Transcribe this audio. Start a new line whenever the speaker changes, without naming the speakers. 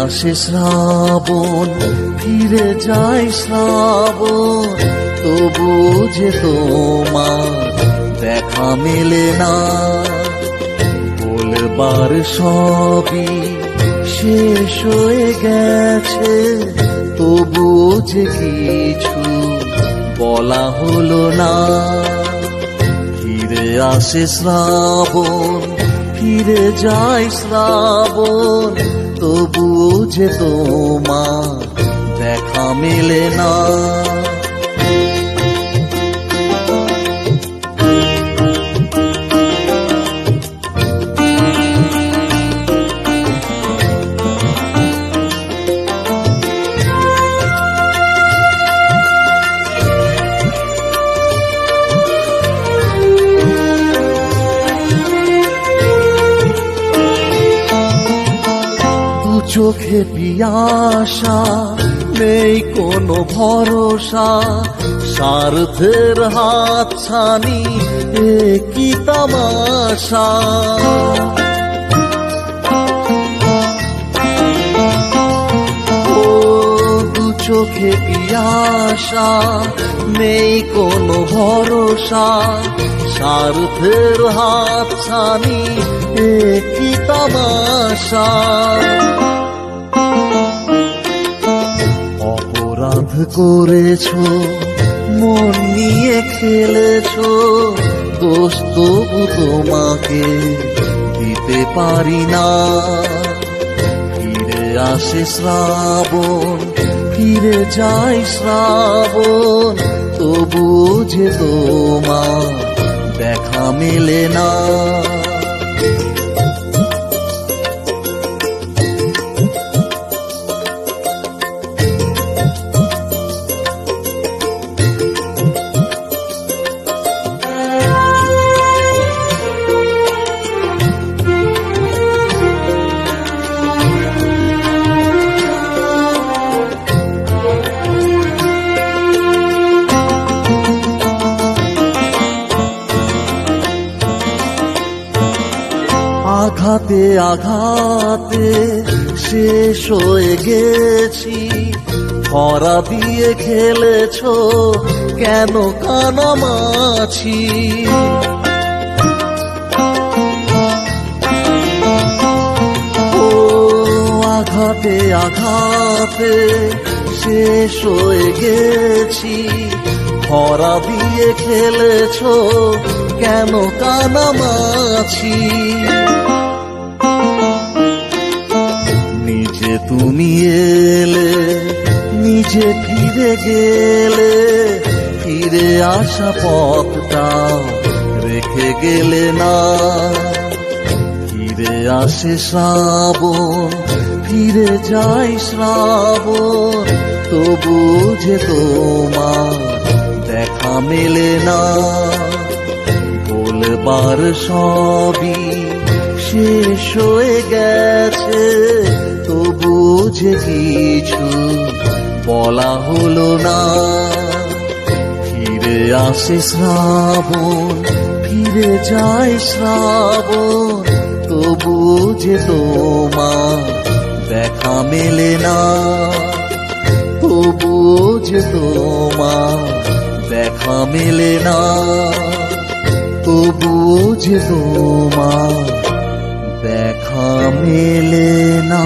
আসে শ্রাবণ, ফিরে যায় শ্রাবণ, তবু যে তোমার দেখা মেলে না। বলবার সবই শেষ হয়ে গেছে, তবু যে কিছু বলা হলো না। ফিরে আসে শ্রাবণ, ফিরে যায় শ্রাবণ, তবু যে তোমার দেখা মেলে না। চোখে পিয়াসা, নেই কোনো ভরসা, স্বার্থের হাতছানি, এ কি তামাশা। ও দু চোখে পিয়াসা, নেই কোনো ভরসা, স্বার্থের হাতছানি, এ কি তামাশা। অপরাধ করেছো, মন নিয়ে খেলেছো, দোষ তবু তোমাকে দিতে পারি না। ফিরে আসে শ্রাবণ, ফিরে যায় শ্রাবণ, তবু যে তোমার দেখা মেলে না। আঘাতে আঘাতে শেষ হয়ে গেছি, ধরা দিয়ে খেলেছো কেন কানামাছি। ও আঘাতে আঘাতে শেষ হয়ে গেছি, ধরা দিয়ে খেলেছো কেন কানামাছি। নিজে তুমি এলে, নিজে ফিরে গেলে, ফিরে আসা পথটাও রেখে গেলে না। ফিরে আসে শ্রাবণ, ফিরে যায় শ্রাবণ, তবু যে তোমার দেখা মেলে না। বলবার সবই শেষ হয়ে গেছে, তবু যে কিছু বলা হলো না। ফিরে আসে শ্রাবণ, ফিরে যায় শ্রাবণ, তবু যে তোমার দেখা মেলে না। তবু যে তোমার দেখা মেলে না, তবু যে তোমার দেখা মেলে না।